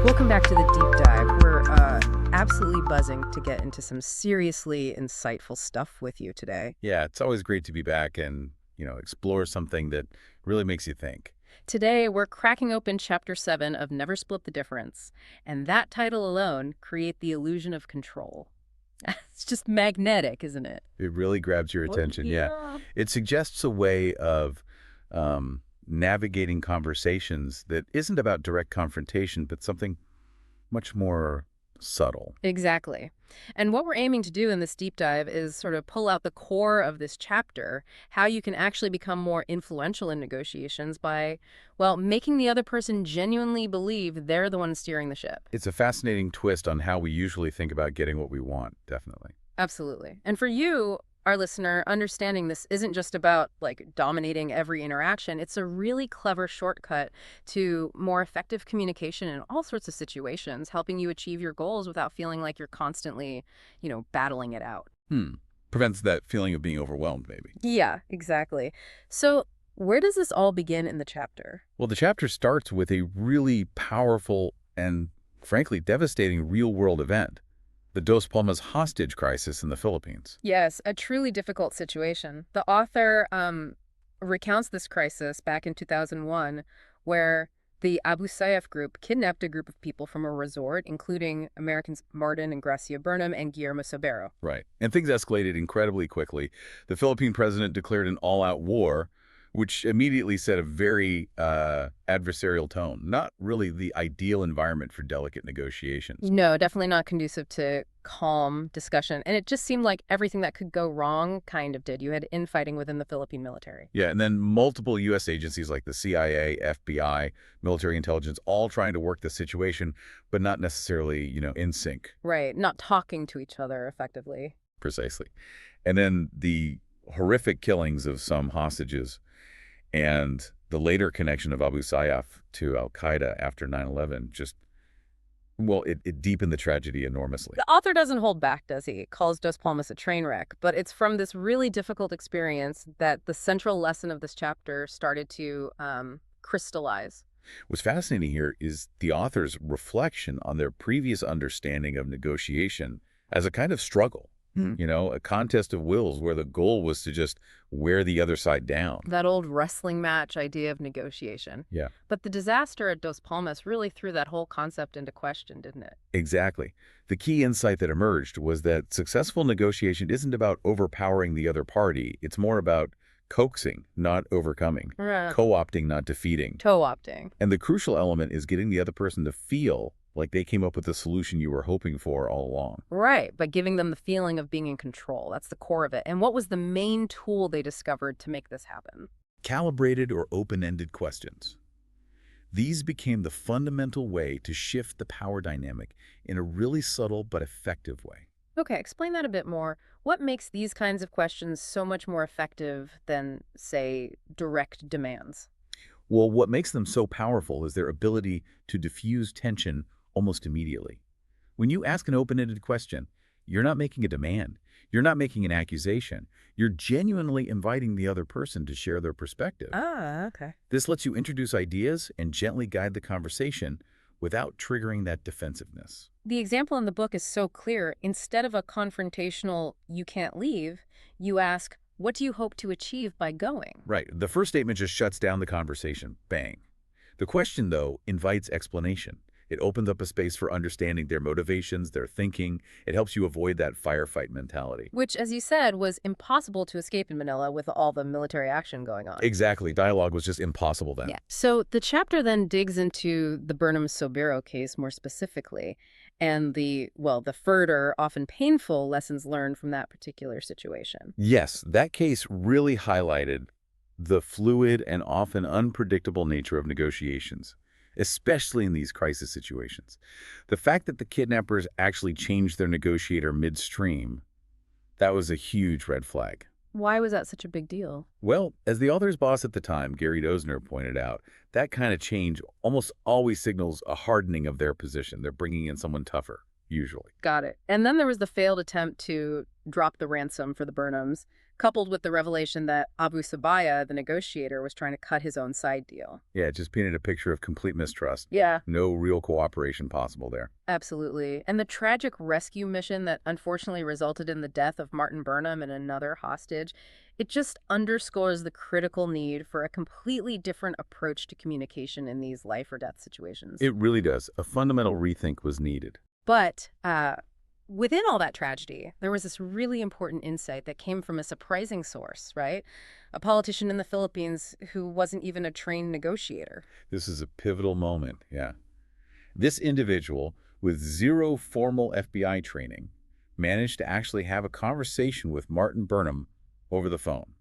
Welcome back to the deep dive. We're absolutely buzzing to get into some seriously insightful stuff with you today. Yeah, it's always great to be back and, explore something that really makes you think. Today, we're cracking open Chapter 7 of Never Split the Difference, and that title alone create the illusion of control. It's just magnetic, isn't it? It really grabs your attention, yeah. Yeah. It suggests a way of navigating conversations that isn't about direct confrontation, but something much more subtle. Exactly. And what we're aiming to do in this deep dive is sort of pull out the core of this chapter, how you can actually become more influential in negotiations by, well, making the other person genuinely believe they're the one steering the ship. It's a fascinating twist on how we usually think about getting what we want, definitely. Absolutely. And for you, our listener, understanding this isn't just about dominating every interaction. It's a really clever shortcut to more effective communication in all sorts of situations, helping you achieve your goals without feeling like you're constantly, battling it out. Prevents that feeling of being overwhelmed, maybe. Yeah, exactly. So where does this all begin in the chapter? Well, the chapter starts with a really powerful and, frankly, devastating real-world event. The Dos Palmas hostage crisis in the Philippines. Yes, a truly difficult situation. The author recounts this crisis back in 2001, where the Abu Sayyaf group kidnapped a group of people from a resort, including Americans Martin and Gracia Burnham and Guillermo Sobero. Right. And things escalated incredibly quickly. The Philippine president declared an all-out war, which immediately set a very adversarial tone. Not really the ideal environment for delicate negotiations. No, definitely not conducive to calm discussion. And it just seemed like everything that could go wrong kind of did. You had infighting within the Philippine military. Yeah, and then multiple U.S. agencies like the CIA, FBI, military intelligence, all trying to work the situation, but not necessarily, in sync. Right, not talking to each other effectively. Precisely. And then the horrific killings of some hostages and the later connection of Abu Sayyaf to al-Qaeda after 9/11 just, well, it deepened the tragedy enormously. The author doesn't hold back, does he? Calls Dos Palmas a train wreck, but it's from this really difficult experience that the central lesson of this chapter started to crystallize. What's fascinating here is the author's reflection on their previous understanding of negotiation as a kind of struggle. A contest of wills where the goal was to just wear the other side down. That old wrestling match idea of negotiation. Yeah. But the disaster at Dos Palmas really threw that whole concept into question, didn't it? Exactly. The key insight that emerged was that successful negotiation isn't about overpowering the other party. It's more about coaxing, not overcoming. Right. Co-opting, not defeating. Toe-opting. And the crucial element is getting the other person to feel like they came up with the solution you were hoping for all along. Right, by giving them the feeling of being in control. That's the core of it. And what was the main tool they discovered to make this happen? Calibrated or open-ended questions. These became the fundamental way to shift the power dynamic in a really subtle but effective way. Okay, explain that a bit more. What makes these kinds of questions so much more effective than, say, direct demands? Well, what makes them so powerful is their ability to diffuse tension almost immediately. When you ask an open-ended question, you're not making a demand. You're not making an accusation. You're genuinely inviting the other person to share their perspective. Ah, okay. This lets you introduce ideas and gently guide the conversation without triggering that defensiveness. The example in the book is so clear. Instead of a confrontational, you can't leave, you ask, what do you hope to achieve by going? Right. The first statement just shuts down the conversation. Bang. The question, though, invites explanation. It opens up a space for understanding their motivations, their thinking. It helps you avoid that firefight mentality. Which, as you said, was impossible to escape in Manila with all the military action going on. Exactly. Dialogue was just impossible then. Yeah. So the chapter then digs into the Burnham-Sobero case more specifically and the further, often painful lessons learned from that particular situation. Yes, that case really highlighted the fluid and often unpredictable nature of negotiations, especially in these crisis situations. The fact that the kidnappers actually changed their negotiator midstream, that was a huge red flag. Why was that such a big deal? Well, as the author's boss at the time, Gary Dozner, pointed out, that kind of change almost always signals a hardening of their position. They're bringing in someone tougher, usually. Got it. And then there was the failed attempt to drop the ransom for the Burnhams. coupled with the revelation that Abu Sabaya, the negotiator, was trying to cut his own side deal. Yeah, it just painted a picture of complete mistrust. Yeah, No real cooperation possible there. absolutely. And the tragic rescue mission that unfortunately resulted in the death of Martin Burnham and another hostage, it just underscores the critical need for a completely different approach to communication in these life or death situations. It really does. A fundamental rethink was needed. But within all that tragedy, there was this really important insight that came from a surprising source, right? A politician in the Philippines who wasn't even a trained negotiator. This is a pivotal moment, yeah. This individual, with zero formal FBI training, managed to actually have a conversation with Martin Burnham over the phone.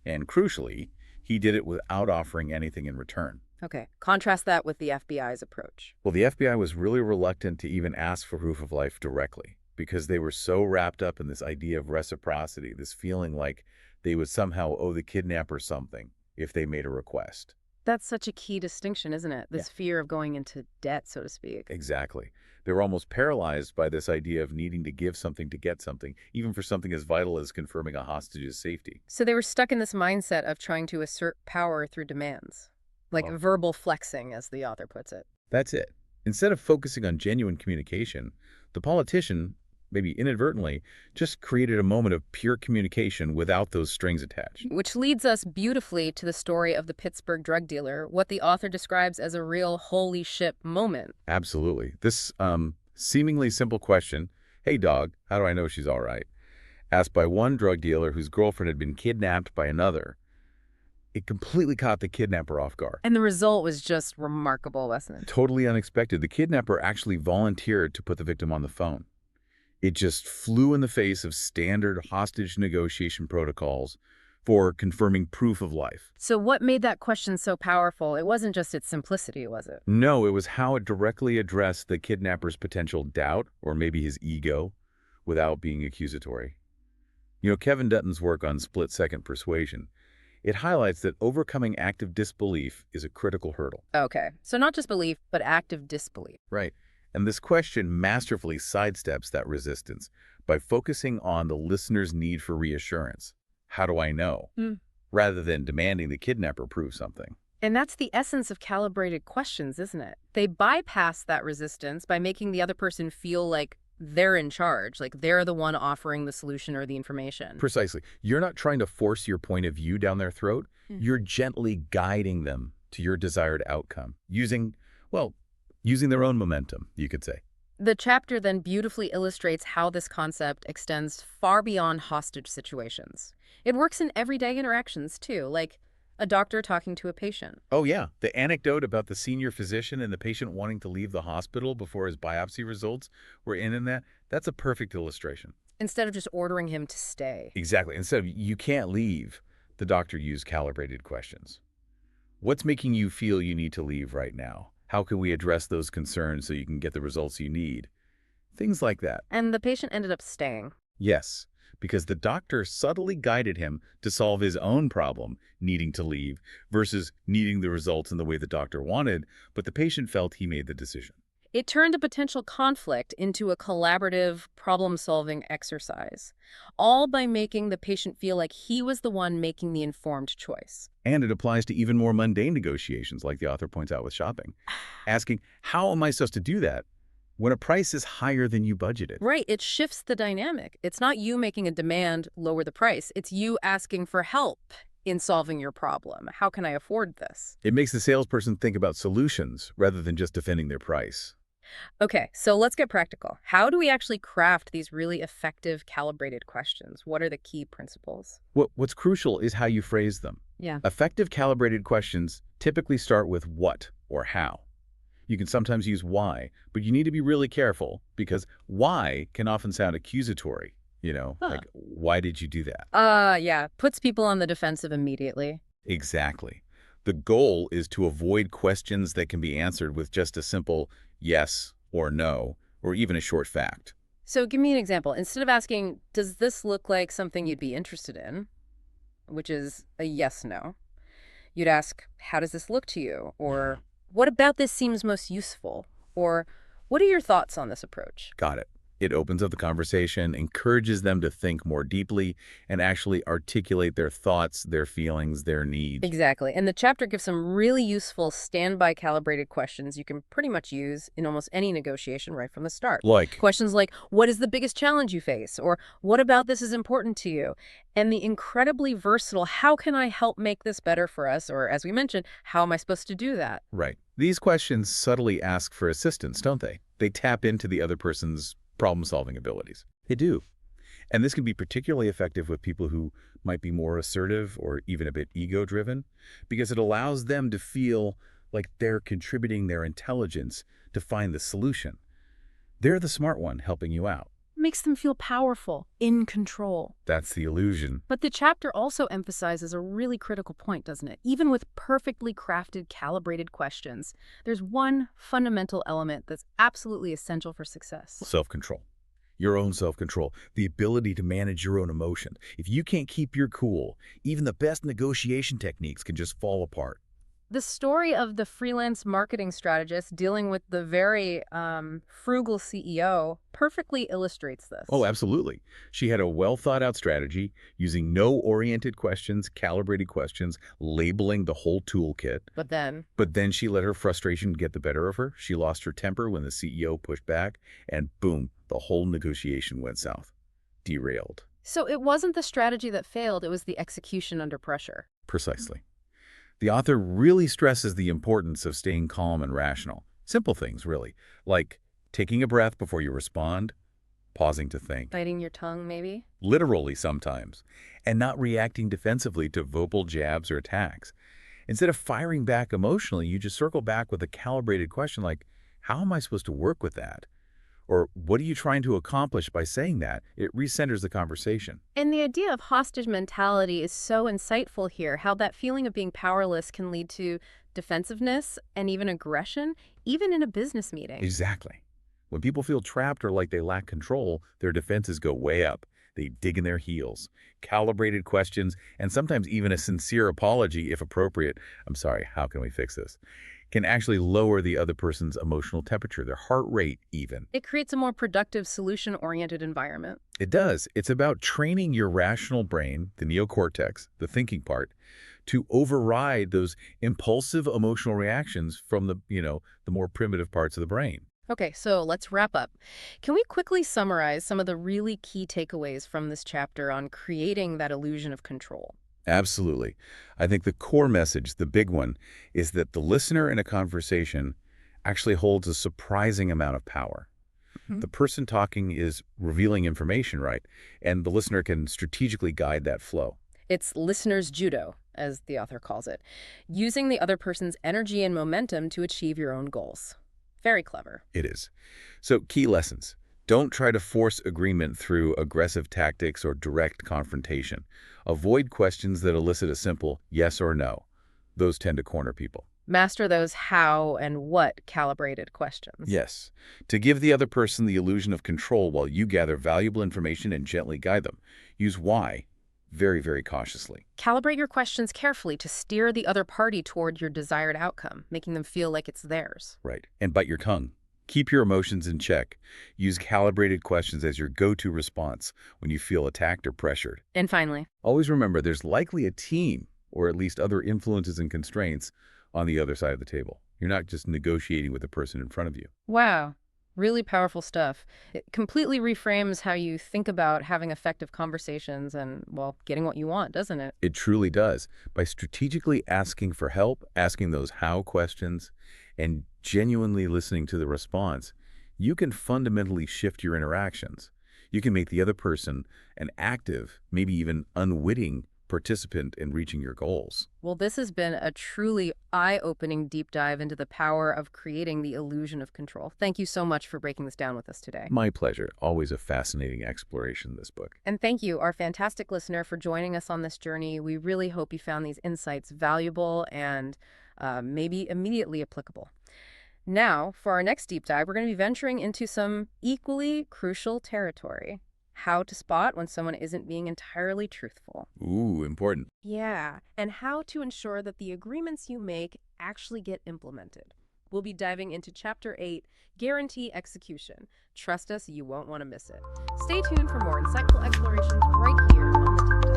And crucially, he did it without offering anything in return. Okay, contrast that with the FBI's approach. Well, the FBI was really reluctant to even ask for proof of life directly because they were so wrapped up in this idea of reciprocity, this feeling like they would somehow owe the kidnapper something if they made a request. That's such a key distinction, isn't it? Yeah. This fear of going into debt, so to speak. Exactly. They were almost paralyzed by this idea of needing to give something to get something, even for something as vital as confirming a hostage's safety. So they were stuck in this mindset of trying to assert power through demands, like Oh. verbal flexing, as the author puts it. That's it. Instead of focusing on genuine communication, the politician, maybe inadvertently, just created a moment of pure communication without those strings attached. Which leads us beautifully to the story of the Pittsburgh drug dealer, what the author describes as a real holy shit moment. Absolutely. This seemingly simple question, hey dog, how do I know she's all right? Asked by one drug dealer whose girlfriend had been kidnapped by another. It completely caught the kidnapper off guard. And the result was just remarkable, wasn't it? Totally unexpected. The kidnapper actually volunteered to put the victim on the phone. It just flew in the face of standard hostage negotiation protocols for confirming proof of life. So what made that question so powerful? It wasn't just its simplicity, was it? No, it was how it directly addressed the kidnapper's potential doubt, or maybe his ego, without being accusatory. You know, Kevin Dutton's work on split-second persuasion, it highlights that overcoming active disbelief is a critical hurdle. Okay, so not just belief, but active disbelief. Right. And this question masterfully sidesteps that resistance by focusing on the listener's need for reassurance. How do I know? Rather than demanding the kidnapper prove something. And that's the essence of calibrated questions, isn't it? They bypass that resistance by making the other person feel like they're in charge, like they're the one offering the solution or the information. Precisely. You're not trying to force your point of view down their throat. You're gently guiding them to your desired outcome using their own momentum, you could say. The chapter then beautifully illustrates how this concept extends far beyond hostage situations. It works in everyday interactions, too, like a doctor talking to a patient. Oh, yeah. The anecdote about the senior physician and the patient wanting to leave the hospital before his biopsy results were in that's a perfect illustration. Instead of just ordering him to stay. Exactly. Instead of, you can't leave, the doctor used calibrated questions. What's making you feel you need to leave right now? How can we address those concerns so you can get the results you need? Things like that. And the patient ended up staying. Yes, because the doctor subtly guided him to solve his own problem, needing to leave, versus needing the results in the way the doctor wanted, but the patient felt he made the decision. It turned a potential conflict into a collaborative, problem-solving exercise, all by making the patient feel like he was the one making the informed choice. And it applies to even more mundane negotiations, like the author points out with shopping. Asking, how am I supposed to do that when a price is higher than you budgeted? Right, it shifts the dynamic. It's not you making a demand, lower the price. It's you asking for help in solving your problem. How can I afford this? It makes the salesperson think about solutions rather than just defending their price. Okay, so let's get practical. How do we actually craft these really effective, calibrated questions? What are the key principles? What's crucial is how you phrase them. Yeah. Effective calibrated questions typically start with what or how. You can sometimes use why, but you need to be really careful because why can often sound accusatory. Like, why did you do that? Yeah, puts people on the defensive immediately. Exactly. The goal is to avoid questions that can be answered with just a simple yes or no, or even a short fact. So give me an example. Instead of asking, does this look like something you'd be interested in, which is a yes/no, you'd ask, how does this look to you? Or what about this seems most useful? Or what are your thoughts on this approach? Got it. It opens up the conversation, encourages them to think more deeply, and actually articulate their thoughts, their feelings, their needs. Exactly. And the chapter gives some really useful standby calibrated questions you can pretty much use in almost any negotiation right from the start. Like, Questions like, what is the biggest challenge you face? Or what about this is important to you? And the incredibly versatile, how can I help make this better for us? Or as we mentioned, how am I supposed to do that? right. These questions subtly ask for assistance, don't they? They tap into the other person's problem-solving abilities. They do. And this can be particularly effective with people who might be more assertive or even a bit ego-driven, because it allows them to feel like they're contributing their intelligence to find the solution. They're the smart one helping you out. Makes them feel powerful, in control. That's the illusion. But the chapter also emphasizes a really critical point, doesn't it? Even with perfectly crafted, calibrated questions, there's one fundamental element that's absolutely essential for success. Self-control. Your own self-control, the ability to manage your own emotions. If you can't keep your cool, even the best negotiation techniques can just fall apart. The story of the freelance marketing strategist dealing with the very frugal CEO perfectly illustrates this. Oh, absolutely. She had a well-thought-out strategy using no-oriented questions, calibrated questions, labeling the whole toolkit. But Then she let her frustration get the better of her. She lost her temper when the CEO pushed back, and boom, the whole negotiation went south. Derailed. so it wasn't the strategy that failed, it was the execution under pressure. Precisely. The author really stresses the importance of staying calm and rational. Simple things, really, like taking a breath before you respond, pausing to think, Biting your tongue, maybe? literally sometimes, and not reacting defensively to verbal jabs or attacks. Instead of firing back emotionally, you just circle back with a calibrated question like, how am I supposed to work with that? Or what are you trying to accomplish by saying that? It recenters the conversation. And the idea of hostage mentality is so insightful here, how that feeling of being powerless can lead to defensiveness and even aggression, even in a business meeting. Exactly. When people feel trapped or like they lack control, their defenses go way up. They dig in their heels. Calibrated questions, and sometimes even a sincere apology, if appropriate, I'm sorry, how can we fix this, can actually lower the other person's emotional temperature, their heart rate even. It creates a more productive, solution-oriented environment. It does. It's about training your rational brain, the neocortex, the thinking part, to override those impulsive emotional reactions from the more primitive parts of the brain. Okay, so let's wrap up. Can we quickly summarize some of the really key takeaways from this chapter on creating that illusion of control? Absolutely. I think the core message, the big one, is that the listener in a conversation actually holds a surprising amount of power. Mhm. The person talking is revealing information, right? And the listener can strategically guide that flow. It's listener's judo, as the author calls it, using the other person's energy and momentum to achieve your own goals. Very clever. It is. So, key lessons. Don't try to force agreement through aggressive tactics or direct confrontation. Avoid questions that elicit a simple yes or no. Those tend to corner people. Master those how and what calibrated questions. Yes. To give the other person the illusion of control while you gather valuable information and gently guide them. Use why very, very cautiously. Calibrate your questions carefully to steer the other party toward your desired outcome, making them feel like it's theirs. Right. And bite your tongue. Keep your emotions in check. Use calibrated questions as your go-to response when you feel attacked or pressured. And finally, Always remember there's likely a team, or at least other influences and constraints, on the other side of the table. You're not just negotiating with the person in front of you. wow, really powerful stuff. It completely reframes how you think about having effective conversations and, well, getting what you want, doesn't it? It truly does. By strategically asking for help, asking those how questions, and genuinely listening to the response, you can fundamentally shift your interactions. You can make the other person an active, maybe even unwitting participant in reaching your goals. Well, this has been a truly eye-opening deep dive into the power of creating the illusion of control. Thank you so much for breaking this down with us today. My pleasure. Always a fascinating exploration, this book. And thank you, our fantastic listener, for joining us on this journey. We really hope you found these insights valuable and maybe immediately applicable. Now, for our next deep dive, we're going to be venturing into some equally crucial territory. How to spot when someone isn't being entirely truthful. Ooh, important. Yeah, and how to ensure that the agreements you make actually get implemented. We'll be diving into Chapter 8, Guarantee Execution. Trust us, you won't want to miss it. Stay tuned for more insightful explorations right here on the